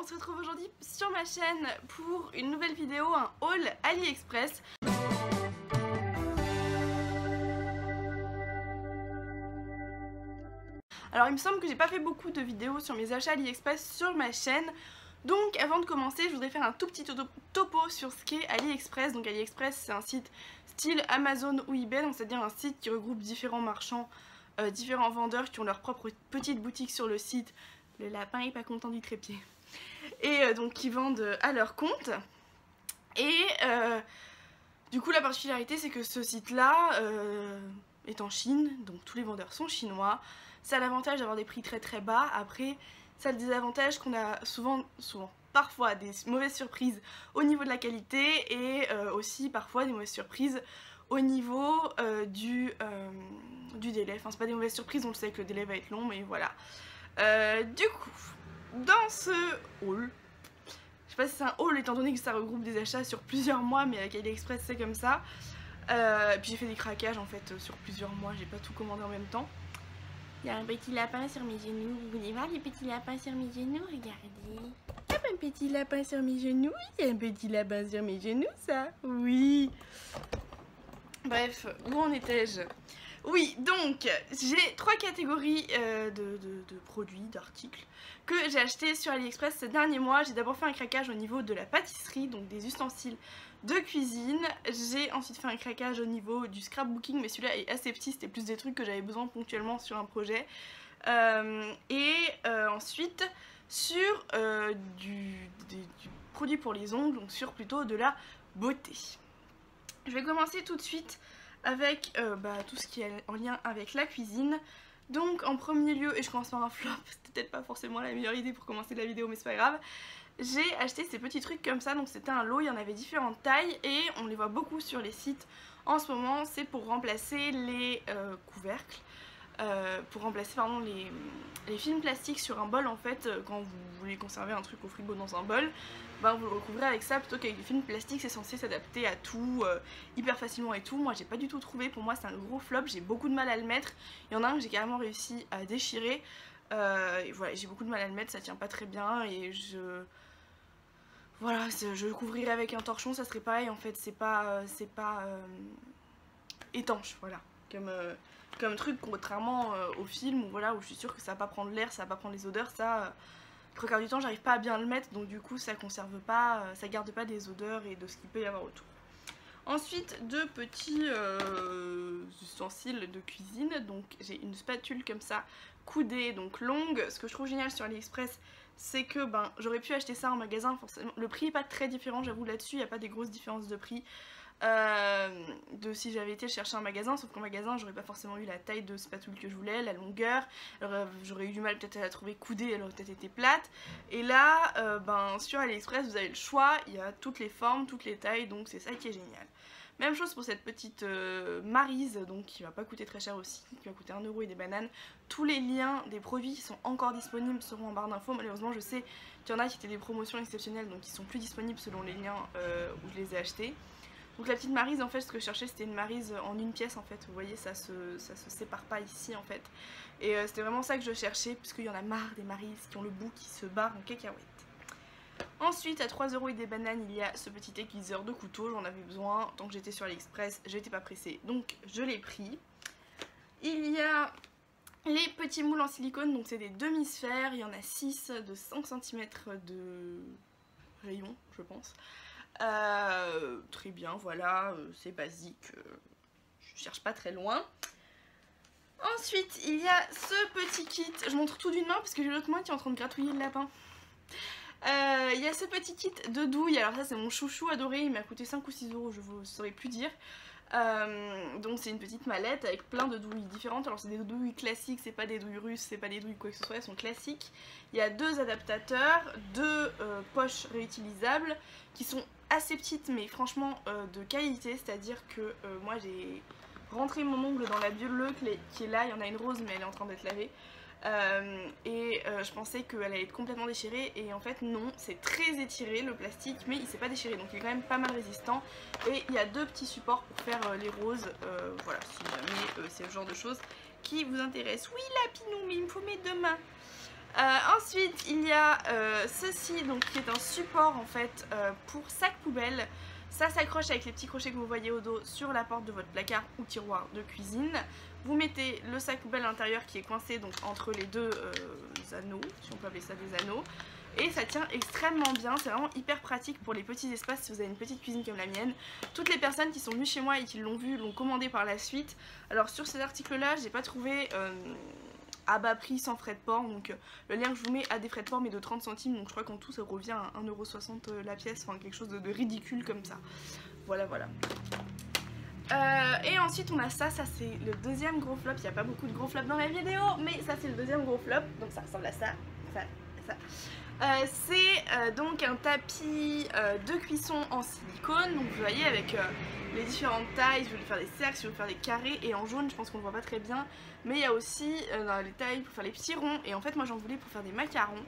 on se retrouve aujourd'hui sur ma chaîne pour une nouvelle vidéo, un haul AliExpress. Alors il me semble que j'ai pas fait beaucoup de vidéos sur mes achats AliExpress sur ma chaîne. Donc avant de commencer, je voudrais faire un tout petit topo sur ce qu'est AliExpress. Donc AliExpress, c'est un site style Amazon ou eBay, donc c'est-à-dire un site qui regroupe différents marchands, différents vendeurs qui ont leur propre petite boutique sur le site. Le lapin est pas content du trépied. Et donc qui vendent à leur compte. Et du coup la particularité c'est que ce site là est en Chine, donc tous les vendeurs sont chinois. Ça a l'avantage d'avoir des prix très très bas. Après ça a le désavantage qu'on a parfois des mauvaises surprises au niveau de la qualité et aussi parfois des mauvaises surprises au niveau du délai. Enfin c'est pas des mauvaises surprises, on le sait que le délai va être long, mais voilà. Du coup, dans ce haul, je sais pas si c'est un haul étant donné que ça regroupe des achats sur plusieurs mois, mais avec AliExpress c'est comme ça. Puis j'ai fait des craquages en fait sur plusieurs mois, j'ai pas tout commandé en même temps. Il y a un petit lapin sur mes genoux, vous voulez voir les petits lapins sur mes genoux? Regardez. Il y a un petit lapin sur mes genoux, il y a un petit lapin sur mes genoux, ça? Oui. Bref, où en étais-je? Oui, donc j'ai trois catégories de produits, d'articles que j'ai acheté sur AliExpress ces derniers mois. J'ai d'abord fait un craquage au niveau de la pâtisserie, donc des ustensiles de cuisine. J'ai ensuite fait un craquage au niveau du scrapbooking, mais celui-là est assez petit, c'était plus des trucs que j'avais besoin ponctuellement sur un projet. Ensuite sur du produit pour les ongles, donc sur plutôt de la beauté. Je vais commencer tout de suite avec tout ce qui est en lien avec la cuisine. Donc en premier lieu, et je commence par un flop, c'était peut-être pas forcément la meilleure idée pour commencer la vidéo mais c'est pas grave, j'ai acheté ces petits trucs comme ça. Donc c'était un lot, il y en avait différentes tailles et on les voit beaucoup sur les sites en ce moment. C'est pour remplacer les couvercles, pour remplacer pardon, les films plastiques sur un bol en fait. Quand vous voulez conserver un truc au frigo dans un bol, vous le recouvrez avec ça plutôt qu'avec des films plastiques. C'est censé s'adapter à tout hyper facilement et tout. Moi j'ai pas du tout trouvé, pour moi c'est un gros flop, j'ai beaucoup de mal à le mettre. Il y en a un que j'ai carrément réussi à déchirer et voilà, j'ai beaucoup de mal à le mettre, ça tient pas très bien et je le couvrirais avec un torchon, ça serait pareil en fait. C'est pas étanche, voilà, comme truc, contrairement au film où, voilà, où je suis sûre que ça va pas prendre l'air, ça va pas prendre les odeurs. Ça, le trois quarts du temps j'arrive pas à bien le mettre, donc du coup ça conserve pas, ça garde pas des odeurs et de ce qu'il peut y avoir autour. Ensuite deux petits ustensiles de cuisine. Donc j'ai une spatule comme ça, coudée, donc longue. Ce que je trouve génial sur AliExpress, c'est que j'aurais pu acheter ça en magasin, forcément. Le prix est pas très différent, j'avoue, là-dessus il n'y a pas des grosses différences de prix de si j'avais été chercher un magasin, sauf qu'en magasin j'aurais pas forcément eu la taille de spatule que je voulais, la longueur, j'aurais eu du mal peut-être à la trouver coudée, elle aurait peut-être été plate. Et là sur AliExpress vous avez le choix, il y a toutes les formes, toutes les tailles, donc c'est ça qui est génial. Même chose pour cette petite maryse, donc qui va pas coûter très cher aussi, qui va coûter 1 € et des bananes. Tous les liens des produits qui sont encore disponibles seront en barre d'infos. Malheureusement je sais qu'il y en a qui étaient des promotions exceptionnelles, donc qui sont plus disponibles selon les liens où je les ai achetés. Donc la petite maryse, en fait ce que je cherchais c'était une maryse en une pièce en fait, vous voyez ça se sépare pas ici en fait. Et c'était vraiment ça que je cherchais, puisqu'il y en a marre des maryses qui ont le bout qui se barre en cacahuète. Ensuite à 3 € et des bananes il y a ce petit aiguiseur de couteau, j'en avais besoin, tant que j'étais sur AliExpress j'étais pas pressée donc je l'ai pris. Il y a les petits moules en silicone, donc c'est des demi-sphères, il y en a 6 de 5 cm de rayon je pense. Très bien, voilà, c'est basique, je cherche pas très loin. Ensuite il y a ce petit kit, je montre tout d'une main parce que j'ai l'autre main qui est en train de gratouiller le lapin. Il y a ce petit kit de douilles, alors ça c'est mon chouchou adoré, il m'a coûté 5 ou 6 € je vous saurais plus dire. Donc c'est une petite mallette avec plein de douilles différentes. Alors c'est des douilles classiques, c'est pas des douilles russes, c'est pas des douilles quoi que ce soit, elles sont classiques. Il y a 2 adaptateurs, 2 poches réutilisables qui sont assez petites mais franchement de qualité. C'est à dire que moi j'ai rentré mon ongle dans la bleue qui est là, il y en a une rose mais elle est en train d'être lavée. Je pensais qu'elle allait être complètement déchirée et en fait non, c'est très étiré le plastique mais il s'est pas déchiré, donc il est quand même pas mal résistant. Et il y a 2 petits supports pour faire les roses, voilà, si jamais c'est le genre de choses qui vous intéresse. Oui Lapinou, mais il me faut mes 2 mains. Ensuite il y a ceci donc qui est un support en fait pour sac poubelle. Ça s'accroche avec les petits crochets que vous voyez au dos sur la porte de votre placard ou tiroir de cuisine. Vous mettez le sac poubelle à l'intérieur qui est coincé donc entre les deux anneaux, si on peut appeler ça des anneaux. Et ça tient extrêmement bien, c'est vraiment hyper pratique pour les petits espaces si vous avez une petite cuisine comme la mienne. Toutes les personnes qui sont venues chez moi et qui l'ont vu l'ont commandé par la suite. Alors sur ces articles là j'ai pas trouvé à bas prix sans frais de port, donc le lien que je vous mets a des frais de port mais de 30 centimes, donc je crois qu'en tout ça revient à 1,60 € la pièce, enfin quelque chose de ridicule comme ça. Voilà. Et ensuite on a ça c'est le deuxième gros flop. Il n'y a pas beaucoup de gros flops dans ma vidéo, mais ça c'est le deuxième gros flop, donc ça ressemble à ça. C'est donc un tapis de cuisson en silicone, donc vous voyez avec les différentes tailles, je vais faire des cercles, je vais faire des carrés, et en jaune je pense qu'on ne voit pas très bien, mais il y a aussi les tailles pour faire les petits ronds, et en fait moi j'en voulais pour faire des macarons,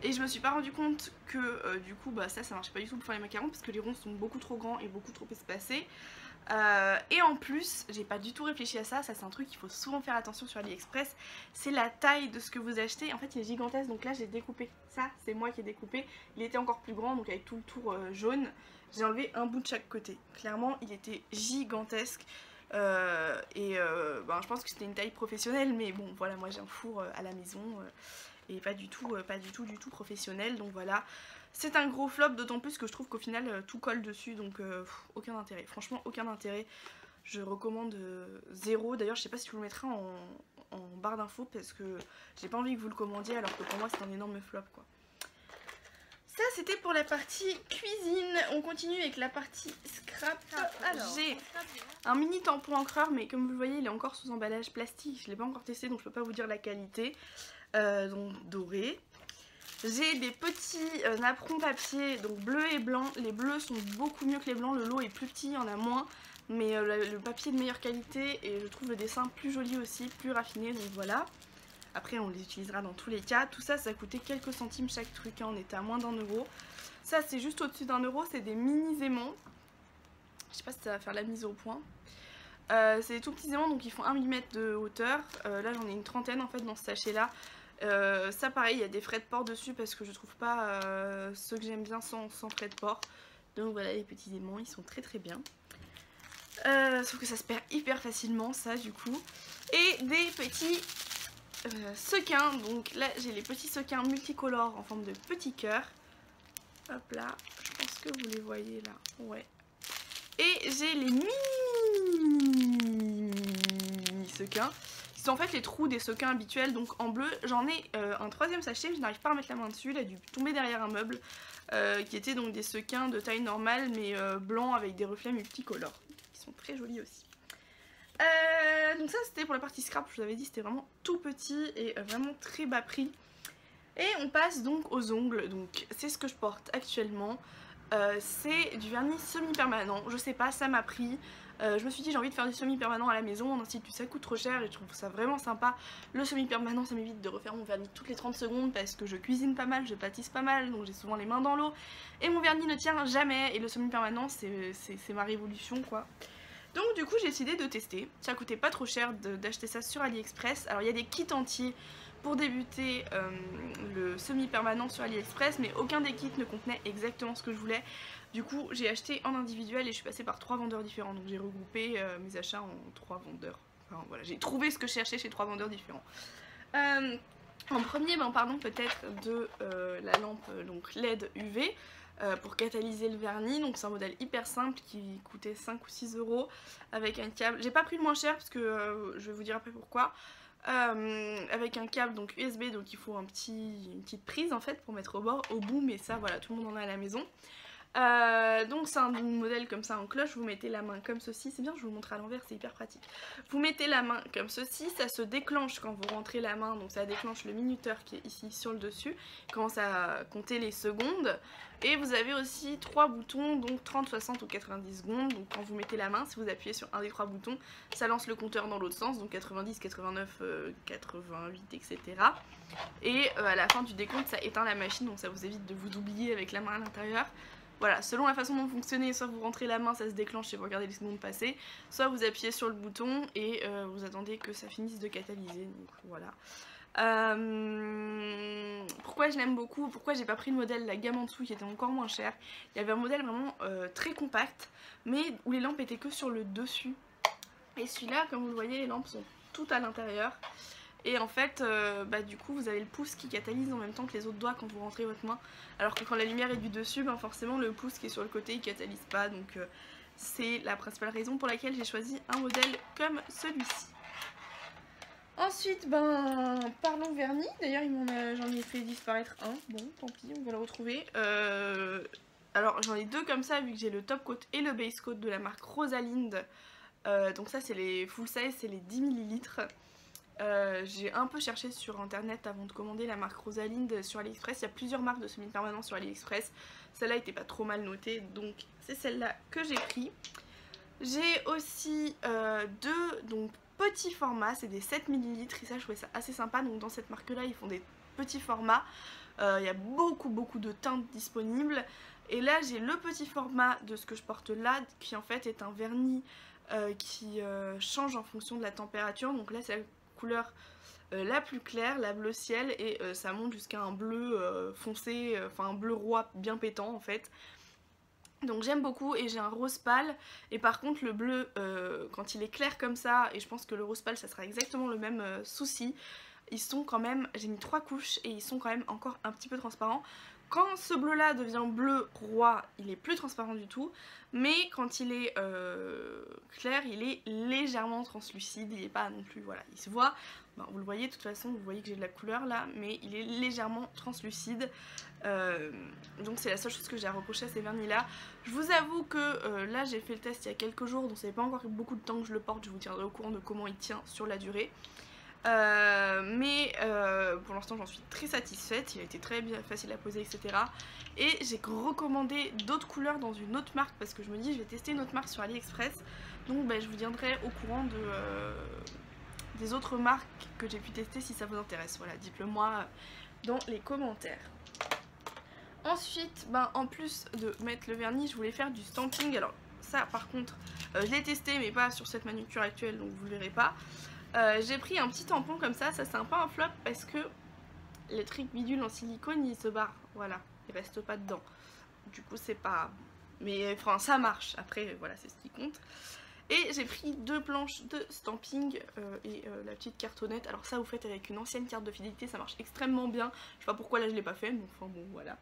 et je me suis pas rendu compte que du coup ça marchait pas du tout pour faire les macarons, parce que les ronds sont beaucoup trop grands et beaucoup trop espacés. Et en plus, j'ai pas du tout réfléchi à ça, c'est un truc qu'il faut souvent faire attention sur AliExpress, c'est la taille de ce que vous achetez. En fait il est gigantesque, donc là j'ai découpé, ça c'est moi qui ai découpé, il était encore plus grand donc avec tout le tour jaune, j'ai enlevé un bout de chaque côté. Clairement il était gigantesque je pense que c'était une taille professionnelle, mais bon voilà, moi j'ai un four à la maison et pas du tout professionnel, donc voilà. C'est un gros flop, d'autant plus que je trouve qu'au final tout colle dessus, donc aucun intérêt, franchement aucun intérêt. Je recommande 0, d'ailleurs je sais pas si je vous le mettrai en barre d'infos parce que j'ai pas envie que vous le commandiez alors que pour moi c'est un énorme flop quoi. Ça c'était pour la partie cuisine, on continue avec la partie scrap. Alors j'ai un mini tampon encreur, mais comme vous le voyez il est encore sous emballage plastique, je l'ai pas encore testé donc je peux pas vous dire la qualité, donc doré. J'ai des petits napperons papier, donc bleu et blanc. Les bleus sont beaucoup mieux que les blancs, le lot est plus petit, il y en a moins. Mais le papier est de meilleure qualité et je trouve le dessin plus joli aussi, plus raffiné, donc voilà. Après on les utilisera dans tous les cas. Tout ça, ça a coûté quelques centimes chaque truc, hein. On était à moins d'1 €. Ça c'est juste au-dessus d'1 €, c'est des mini aimants. Je sais pas si ça va faire la mise au point. C'est des tout petits aimants, donc ils font 1 mm de hauteur. Là j'en ai une trentaine en fait dans ce sachet là. Ça pareil, il y a des frais de port dessus parce que je trouve pas ceux que j'aime bien sans frais de port. Donc voilà, les petits aimants, ils sont très bien. Sauf que ça se perd hyper facilement ça du coup. Et des petits sequins, donc là j'ai les petits sequins multicolores en forme de petits cœurs. Hop là, je pense que vous les voyez là, ouais. Et j'ai les mini sequins. C'est en fait les trous des sequins habituels, donc en bleu. J'en ai un troisième sachet mais je n'arrive pas à mettre la main dessus, il a dû tomber derrière un meuble, qui étaient donc des sequins de taille normale mais blancs avec des reflets multicolores, qui sont très jolis aussi. Donc ça c'était pour la partie scrap, je vous avais dit c'était vraiment tout petit et vraiment très bas prix. Et on passe donc aux ongles, donc c'est ce que je porte actuellement. C'est du vernis semi-permanent, je sais pas, ça m'a pris. Je me suis dit j'ai envie de faire du semi-permanent à la maison, en institut ça coûte trop cher et je trouve ça vraiment sympa. Le semi-permanent ça m'évite de refaire mon vernis toutes les 30 secondes parce que je cuisine pas mal, je pâtisse pas mal, donc j'ai souvent les mains dans l'eau. Et mon vernis ne tient jamais et le semi-permanent c'est ma révolution quoi. Donc du coup j'ai décidé de tester, ça coûtait pas trop cher d'acheter ça sur AliExpress. Alors il y a des kits entiers pour débuter le semi-permanent sur AliExpress, mais aucun des kits ne contenait exactement ce que je voulais. Du coup j'ai acheté en individuel et je suis passée par 3 vendeurs différents, donc j'ai regroupé mes achats en 3 vendeurs. Enfin voilà, j'ai trouvé ce que je cherchais chez 3 vendeurs différents. En premier, parlons peut-être de la lampe donc LED UV pour catalyser le vernis. Donc c'est un modèle hyper simple qui coûtait 5 ou 6 € avec un câble. J'ai pas pris le moins cher parce que je vais vous dire après pourquoi. Avec un câble donc USB, donc il faut une petite prise en fait pour mettre au bout, mais ça voilà, tout le monde en a à la maison. Donc c'est un modèle comme ça en cloche, vous mettez la main comme ceci, c'est bien je vous le montre à l'envers, c'est hyper pratique. Vous mettez la main comme ceci, ça se déclenche quand vous rentrez la main, donc ça déclenche le minuteur qui est ici sur le dessus, commence à compter les secondes. Et vous avez aussi 3 boutons, donc 30, 60 ou 90 secondes, donc quand vous mettez la main, si vous appuyez sur un des 3 boutons, ça lance le compteur dans l'autre sens, donc 90, 89, 88, etc. Et à la fin du décompte, ça éteint la machine, donc ça vous évite de vous oublier avec la main à l'intérieur. Voilà, selon la façon dont vous fonctionnez, soit vous rentrez la main, ça se déclenche et vous regardez les secondes passer, soit vous appuyez sur le bouton et vous attendez que ça finisse de catalyser, donc voilà. pourquoi je l'aime beaucoup, pourquoi j'ai pas pris le modèle, la gamme en dessous qui était encore moins cher. Il y avait un modèle vraiment très compact, mais où les lampes étaient que sur le dessus. Et celui-là, comme vous le voyez, les lampes sont toutes à l'intérieur. Et en fait, du coup, vous avez le pouce qui catalyse en même temps que les autres doigts quand vous rentrez votre main. Alors que quand la lumière est du dessus, forcément le pouce qui est sur le côté, il catalyse pas. Donc c'est la principale raison pour laquelle j'ai choisi un modèle comme celui-ci. Ensuite, parlons vernis. D'ailleurs, j'en ai fait disparaître un. Bon, tant pis, on va le retrouver. Alors, j'en ai deux comme ça, vu que j'ai le top coat et le base coat de la marque Rosalind. Donc ça, c'est les full size, c'est les 10 ml. J'ai un peu cherché sur internet avant de commander la marque Rosalind sur AliExpress. Il y a plusieurs marques de semi-permanent sur AliExpress. Celle-là était pas trop mal notée, donc c'est celle-là que j'ai pris. J'ai aussi deux petits formats, c'est des 7 ml et ça je trouvais ça assez sympa. Donc dans cette marque là ils font des petits formats, il y a beaucoup de teintes disponibles. Et là j'ai le petit format de ce que je porte là qui en fait est un vernis qui change en fonction de la température. Donc là c'est la couleur la plus claire, la bleu ciel, et ça monte jusqu'à un bleu foncé, enfin un bleu roi bien pétant en fait. Donc j'aime beaucoup, et j'ai un rose pâle. Et par contre le bleu quand il est clair comme ça, et je pense que le rose pâle ça sera exactement le même souci, ils sont quand même, j'ai mis 3 couches et ils sont quand même encore un petit peu transparents. Quand ce bleu là devient bleu roi, il est plus transparent du tout, mais quand il est clair, il est légèrement translucide, il est pas non plus, voilà, il se voit, vous le voyez de toute façon, vous voyez que j'ai de la couleur là, mais il est légèrement translucide. Donc c'est la seule chose que j'ai à reprocher à ces vernis là. Je vous avoue que là j'ai fait le test il y a quelques jours, donc ça fait pas encore beaucoup de temps que je le porte, je vous tiendrai au courant de comment il tient sur la durée. Pour l'instant j'en suis très satisfaite, il a été très bien facile à poser, etc. Et j'ai recommandé d'autres couleurs dans une autre marque parce que je me dis je vais tester une autre marque sur AliExpress. Donc je vous tiendrai au courant des autres marques que j'ai pu tester si ça vous intéresse. Voilà, dites-le moi dans les commentaires. Ensuite, en plus de mettre le vernis, je voulais faire du stamping. Alors ça par contre, je l'ai testé mais pas sur cette manucure actuelle, donc vous le verrez pas. J'ai pris un petit tampon comme ça c'est un peu un flop parce que les trucs bidules en silicone ils se barrent, voilà, ils restent pas dedans. Du coup c'est pas... mais enfin ça marche, après voilà c'est ce qui compte. Et j'ai pris 2 planches de stamping et la petite cartonnette. Alors ça vous faites avec une ancienne carte de fidélité, ça marche extrêmement bien. Je sais pas pourquoi là je l'ai pas fait, mais enfin bon voilà.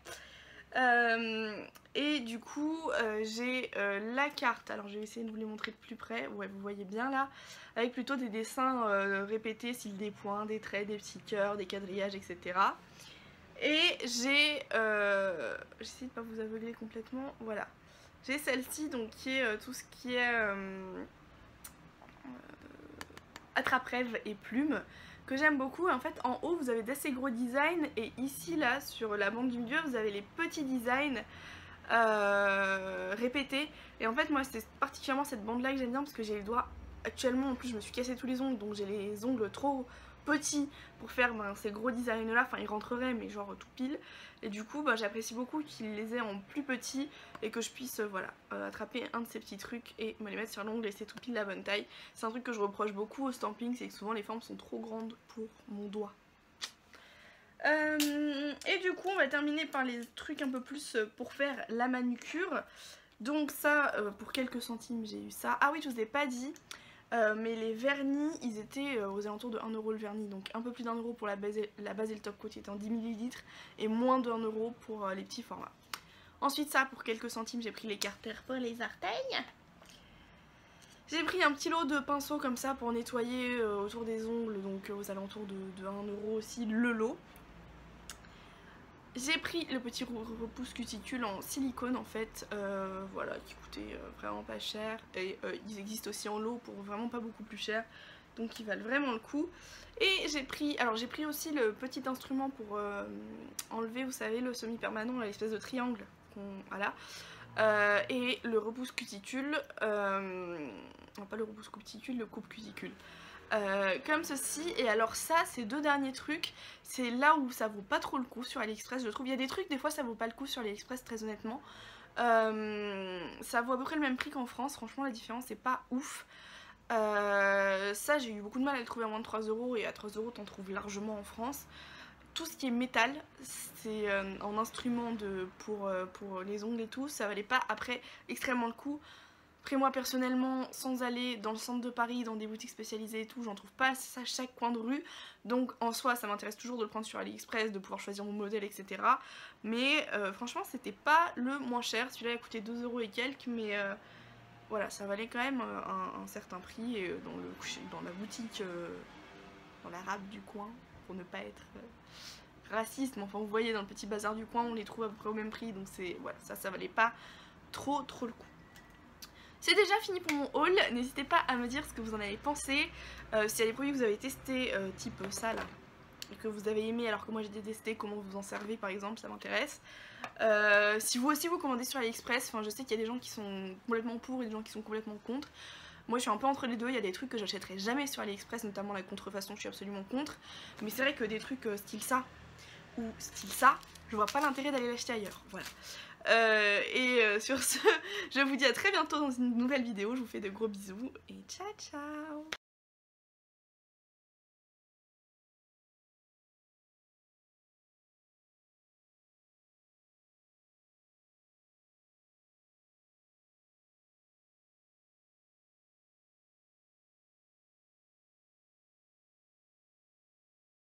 Et du coup j'ai la carte, alors je vais essayer de vous les montrer de plus près, ouais vous voyez bien là, avec plutôt des dessins répétés, style des points, des traits, des petits cœurs, des quadrillages, etc. Et j'ai, j'essaie de pas vous aveugler complètement, voilà, j'ai celle-ci donc qui est tout ce qui est attrape-rêve et plumes, que j'aime beaucoup. En fait en haut vous avez d'assez gros designs, et ici là sur la bande du milieu vous avez les petits designs répétés. Et en fait moi c'est particulièrement cette bande là que j'aime bien parce que j'ai les doigts actuellement, en plus je me suis cassé tous les ongles, donc j'ai les ongles trop petits pour faire ces gros designs là, enfin ils rentreraient mais genre tout pile. Et du coup j'apprécie beaucoup qu'ils les aient en plus petits et que je puisse voilà attraper un de ces petits trucs et me les mettre sur l'ongle et c'est tout pile la bonne taille. C'est un truc que je reproche beaucoup au stamping, c'est que souvent les formes sont trop grandes pour mon doigt. Et du coup on va terminer par les trucs un peu plus pour faire la manucure. Donc ça pour quelques centimes j'ai eu ça. Ah oui, je vous ai pas dit, mais les vernis ils étaient aux alentours de 1 € le vernis, donc un peu plus d'1 € pour la base et le top coat qui était en 10 ml et moins de 1 € pour les petits formats. Ensuite ça pour quelques centimes j'ai pris les carters pour les orteils. J'ai pris un petit lot de pinceaux comme ça pour nettoyer autour des ongles, donc aux alentours de 1 € aussi le lot. J'ai pris le petit repousse cuticule en silicone en fait, voilà, qui coûtait vraiment pas cher, et ils existent aussi en lot pour vraiment pas beaucoup plus cher, donc ils valent vraiment le coup. Et j'ai pris aussi le petit instrument pour enlever, vous savez, le semi-permanent, l'espèce de triangle, voilà, et le repousse cuticule, non pas le repousse cuticule, le coupe cuticule. Comme ceci. Et alors ça, ces deux derniers trucs, c'est là où ça vaut pas trop le coup sur AliExpress, je trouve. Il y a des trucs des fois ça vaut pas le coup sur AliExpress, très honnêtement. Ça vaut à peu près le même prix qu'en France, franchement la différence est pas ouf. Ça j'ai eu beaucoup de mal à le trouver à moins de 3 € et à 3 € t'en trouves largement en France. tout ce qui est métal, c'est en instrument pour les ongles et tout, ça valait pas après extrêmement le coup. Après moi personnellement, sans aller dans le centre de Paris, dans des boutiques spécialisées et tout, j'en trouve pas à chaque coin de rue. Donc en soi ça m'intéresse toujours de le prendre sur AliExpress, de pouvoir choisir mon modèle, etc. Mais franchement c'était pas le moins cher, celui-là a coûté 2 € et quelques, mais voilà, ça valait quand même un certain prix. Et dans la boutique, dans la rade du coin, pour ne pas être raciste, mais enfin vous voyez, dans le petit bazar du coin on les trouve à peu près au même prix, donc c'est voilà, ça valait pas trop le coup. C'est déjà fini pour mon haul, n'hésitez pas à me dire ce que vous en avez pensé, s'il y a des produits que vous avez testés type ça là, et que vous avez aimé alors que moi j'ai détesté, comment vous en servez par exemple, ça m'intéresse. Si vous aussi vous commandez sur AliExpress, enfin je sais qu'il y a des gens qui sont complètement pour et des gens qui sont complètement contre. Moi je suis un peu entre les deux, il y a des trucs que j'achèterai jamais sur AliExpress, notamment la contrefaçon, je suis absolument contre. Mais c'est vrai que des trucs style ça ou style ça, je vois pas l'intérêt d'aller l'acheter ailleurs, voilà. Sur ce, je vous dis à très bientôt dans une nouvelle vidéo, je vous fais de gros bisous et ciao ciao.